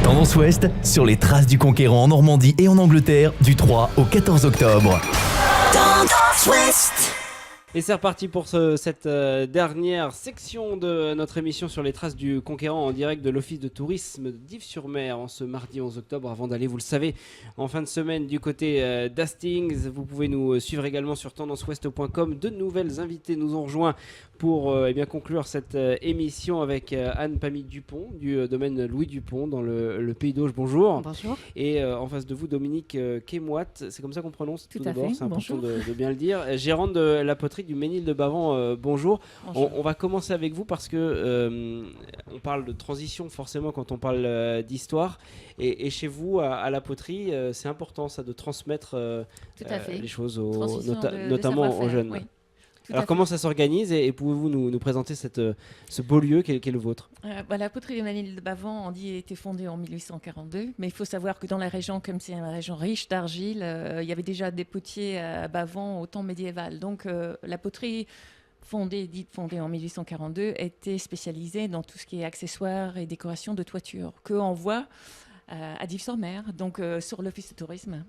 Tendance Ouest sur les traces du conquérant en Normandie et en Angleterre du 3 au 14 octobre. Tendance Ouest. Et c'est reparti pour cette dernière section de notre émission sur les traces du conquérant en direct de l'Office de tourisme d'Yves-sur-Mer en ce mardi 11 octobre. Avant d'aller, vous le savez, en fin de semaine du côté d'Hastings, vous pouvez nous suivre également sur tendanceouest.com. De nouvelles invités nous ont rejoints pour conclure cette émission avec Anne-Pamille Dupont du domaine Louis Dupont dans le Pays d'Auge. Bonjour. Bonjour. Et en face de vous, Dominique Kémoat, c'est comme ça qu'on prononce tout d'abord, fait. c'est important de de bien le dire. Gérante de la poterie du Ménil de Bavent, bonjour. On va commencer avec vous parce que on parle de transition forcément quand on parle d'histoire. Et chez vous, à la poterie, c'est important ça de transmettre les choses notamment aux jeunes. Oui. Alors comment ça s'organise et pouvez-vous nous présenter ce beau lieu qu'est le vôtre? La poterie du Ménil de Bavent, on dit, a été fondée en 1842, mais il faut savoir que dans la région, comme c'est une région riche d'argile, il y avait déjà des potiers à Bavent au temps médiéval. Donc la poterie fondée en 1842 était spécialisée dans tout ce qui est accessoires et décorations de toiture qu'on voit à Yves-sur-Mer, donc sur l'Office de tourisme.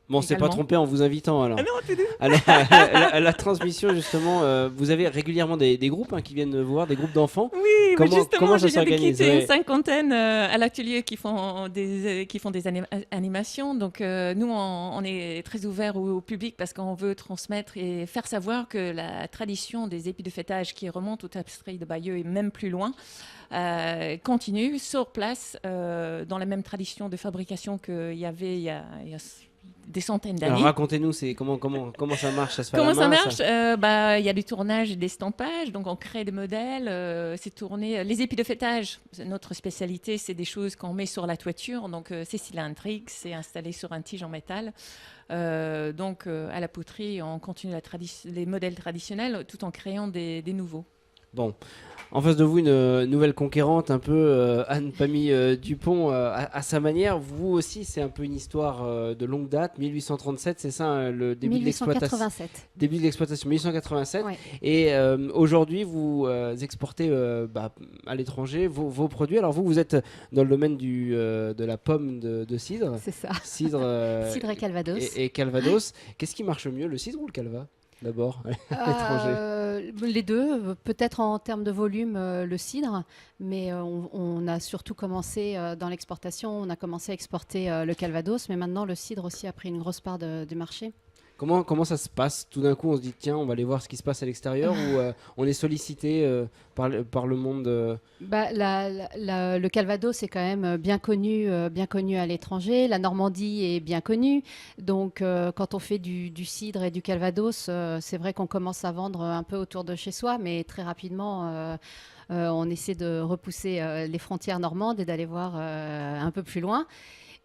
Bon, on s'est pas trompé en vous invitant alors. Ah non, t'es à la transmission justement, vous avez régulièrement des groupes qui viennent vous voir, des groupes d'enfants. Oui, mais justement, comment ça je viens de s'organise? quitter une cinquantaine à l'atelier qui font des animations. Donc nous, on est très ouvert au public parce qu'on veut transmettre et faire savoir que la tradition des épis de fêtage qui remonte aux tapisseries de Bayeux et même plus loin continue sur place dans la même tradition de fabrication qu'il y avait il y a des centaines d'années. Alors racontez-nous, comment ça marche, ça se fait à la Comment ça main, marche? Il y a du tournage et des stampages, donc on crée des modèles, c'est tourné. Les épis de fêtage, notre spécialité, c'est des choses qu'on met sur la toiture, donc c'est cylindrique, c'est installé sur un tige en métal. Donc à la poterie, on continue les modèles traditionnels tout en créant des nouveaux. Bon, en face de vous, une nouvelle conquérante, un peu Anne-Pamille Dupont, à sa manière. Vous aussi, c'est un peu une histoire de longue date, 1837, c'est ça, le début 1887. Début de l'exploitation, 1887. Ouais. Et aujourd'hui, vous exportez à l'étranger vos produits. Alors vous êtes dans le domaine de la pomme de cidre. C'est ça. Cidre, Cidre et Calvados. Et Calvados. Qu'est-ce qui marche mieux, le cidre ou le calva? D'abord, à l'étranger. Les deux, peut-être en termes de volume, le cidre, mais on a surtout commencé dans l'exportation, on a commencé à exporter le Calvados, mais maintenant le cidre aussi a pris une grosse part du marché. Comment ça se passe? Tout d'un coup, on se dit, tiens, on va aller voir ce qui se passe à l'extérieur ou on est sollicité par le monde Le Calvados est quand même bien connu à l'étranger. La Normandie est bien connue. Donc, quand on fait du cidre et du Calvados, c'est vrai qu'on commence à vendre un peu autour de chez soi, mais très rapidement, on essaie de repousser les frontières normandes et d'aller voir un peu plus loin.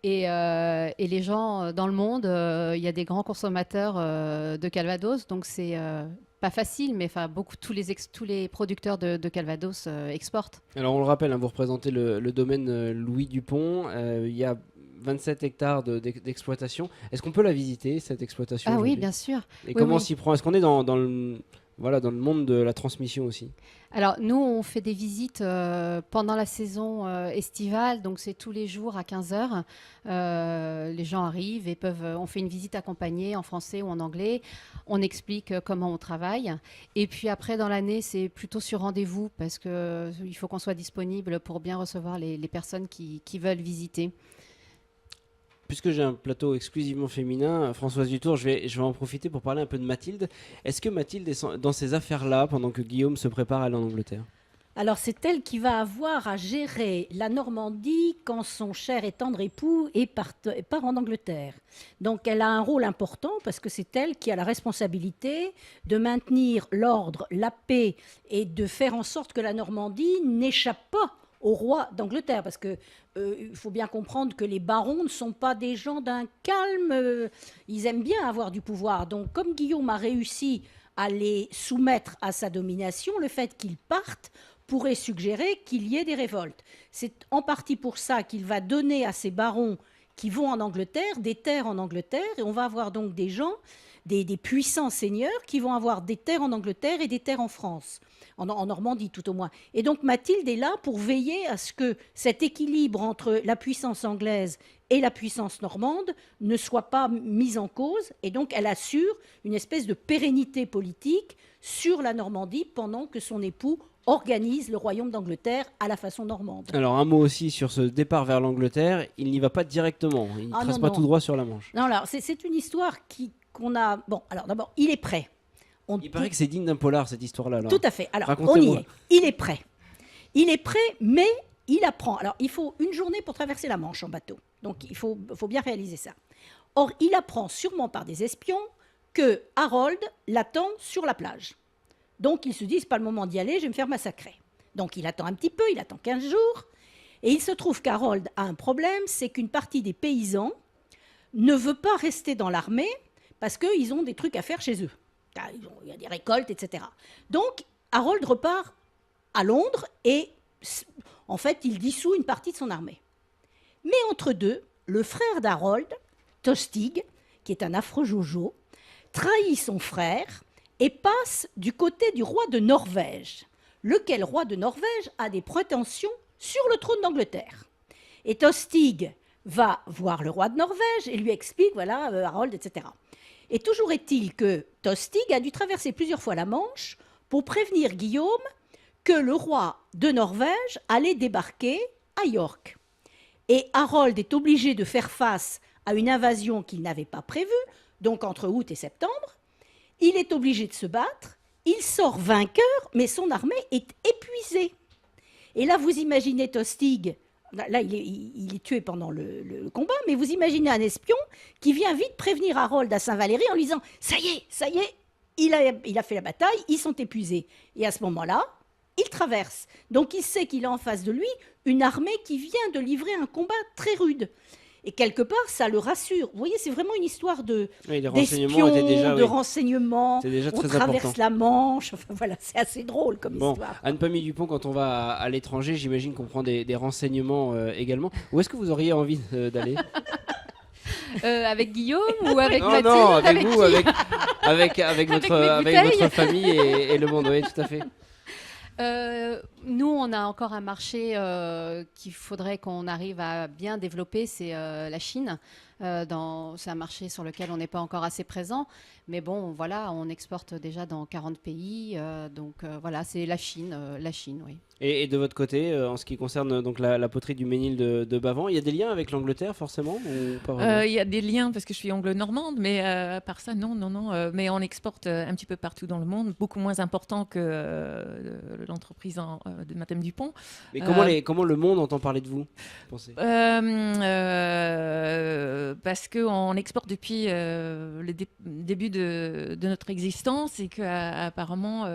Et les gens dans le monde, il y a des grands consommateurs de Calvados, donc c'est pas facile, mais tous les producteurs de Calvados exportent. Alors on le rappelle, vous représentez le domaine Louis Dupont, il y a 27 hectares d'exploitation. Est-ce qu'on peut la visiter, cette exploitation? Ah oui, bien sûr. Et comment on s'y prend? Est-ce qu'on est dans le monde de la transmission aussi? Alors, nous, on fait des visites pendant la saison estivale, donc c'est tous les jours à 15h. Les gens arrivent et on fait une visite accompagnée en français ou en anglais. On explique comment on travaille. Et puis après, dans l'année, c'est plutôt sur rendez-vous parce qu'il faut qu'on soit disponible pour bien recevoir les personnes qui veulent visiter. Puisque j'ai un plateau exclusivement féminin, Françoise Dutour, je vais en profiter pour parler un peu de Mathilde. Est-ce que Mathilde est dans ces affaires-là pendant que Guillaume se prépare à aller en Angleterre? Alors c'est elle qui va avoir à gérer la Normandie quand son cher et tendre époux part en Angleterre. Donc elle a un rôle important parce que c'est elle qui a la responsabilité de maintenir l'ordre, la paix et de faire en sorte que la Normandie n'échappe pas au roi d'Angleterre, parce que il faut bien comprendre que les barons ne sont pas des gens d'un calme, ils aiment bien avoir du pouvoir. Donc comme Guillaume a réussi à les soumettre à sa domination, le fait qu'ils partent pourrait suggérer qu'il y ait des révoltes. C'est en partie pour ça qu'il va donner à ces barons qui vont en Angleterre, des terres en Angleterre, et on va avoir donc des gens, des puissants seigneurs qui vont avoir des terres en Angleterre et des terres en France, en Normandie tout au moins. Et donc Mathilde est là pour veiller à ce que cet équilibre entre la puissance anglaise et la puissance normande ne soit pas mis en cause, et donc elle assure une espèce de pérennité politique sur la Normandie pendant que son époux organise le royaume d'Angleterre à la façon normande. Alors un mot aussi sur ce départ vers l'Angleterre, il n'y va pas directement, il ne trace pas tout droit sur la Manche. Non, alors c'est une histoire qu'on a... Bon, alors d'abord, il est prêt. Il paraît que c'est digne d'un polar cette histoire-là. Alors. Tout à fait, alors on y est, il est prêt. Il est prêt, mais il apprend. Alors il faut une journée pour traverser la Manche en bateau, donc il faut bien réaliser ça. Or, il apprend sûrement par des espions que Harold l'attend sur la plage. Donc il se dit, c'est pas le moment d'y aller, je vais me faire massacrer. Donc il attend un petit peu, il attend 15 jours, et il se trouve qu'Harold a un problème, c'est qu'une partie des paysans ne veut pas rester dans l'armée parce qu'ils ont des trucs à faire chez eux. Il y a des récoltes, etc. Donc Harold repart à Londres et en fait il dissout une partie de son armée. Mais entre deux, le frère d'Harold, Tostig, qui est un affreux jojo, trahit son frère et passe du côté du roi de Norvège, lequel roi de Norvège a des prétentions sur le trône d'Angleterre. Et Tostig va voir le roi de Norvège et lui explique, voilà, Harold, etc. Et toujours est-il que Tostig a dû traverser plusieurs fois la Manche pour prévenir Guillaume que le roi de Norvège allait débarquer à York. Et Harold est obligé de faire face à une invasion qu'il n'avait pas prévue, donc entre août et septembre. Il est obligé de se battre, il sort vainqueur, mais son armée est épuisée. Et là, vous imaginez Tostig, là il est tué pendant le combat, mais vous imaginez un espion qui vient vite prévenir Harold à Saint-Valery en lui disant « ça y est, il a fait la bataille, ils sont épuisés ». Et à ce moment-là, il traverse. Donc il sait qu'il a en face de lui une armée qui vient de livrer un combat très rude. Et quelque part, ça le rassure. Vous voyez, c'est vraiment une histoire d'espions, de renseignements. On traverse la Manche. Enfin, voilà, c'est assez drôle comme histoire. Anne-Pamille Dupont, quand on va à l'étranger, j'imagine qu'on prend des renseignements également. Où est-ce que vous auriez envie d'aller avec Guillaume ou avec Mathilde? Non, avec vous, avec votre famille et le monde. Oui, tout à fait. Nous, on a encore un marché qu'il faudrait qu'on arrive à bien développer, c'est la Chine. C'est un marché sur lequel on n'est pas encore assez présent. Mais bon, voilà, on exporte déjà dans 40 pays. Donc voilà, c'est la Chine, oui. Et de votre côté, en ce qui concerne donc la poterie du Ménil de Bavent, il y a des liens avec l'Angleterre forcément ou pas vraiment? Il y a des liens parce que je suis anglo-normande, mais à part ça, non. Mais on exporte un petit peu partout dans le monde, beaucoup moins important que l'entreprise de Madame Dupont. Mais comment le monde entend parler de vous, pensez? Parce qu'on exporte depuis le début de notre existence et qu'apparemment,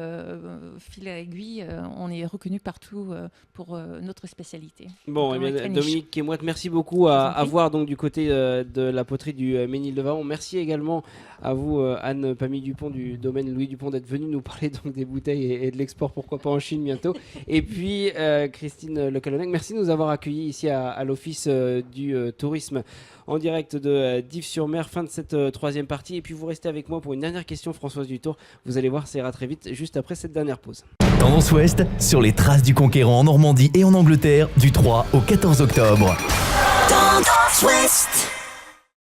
fil à aiguille, on est reconnu partout pour notre spécialité. Bon, eh bien, Dominique Quémoite, merci beaucoup à voir donc du côté de la poterie du Ménil de Bavent. Merci également à vous, Anne-Pamille Dupont du domaine Louis Dupont, d'être venue nous parler donc des bouteilles et de l'export, pourquoi pas en Chine bientôt. Et puis Christine Le Calonnec, merci de nous avoir accueillis ici à l'Office du tourisme en direct de Dives-sur-Mer. Fin de cette troisième partie. Et puis vous restez avec moi pour une dernière question, Françoise Dutour. Vous allez voir, ça ira très vite juste après cette dernière pause. Tendance Ouest sur les traces du conquérant en Normandie et en Angleterre du 3 au 14 octobre. Tendance Ouest.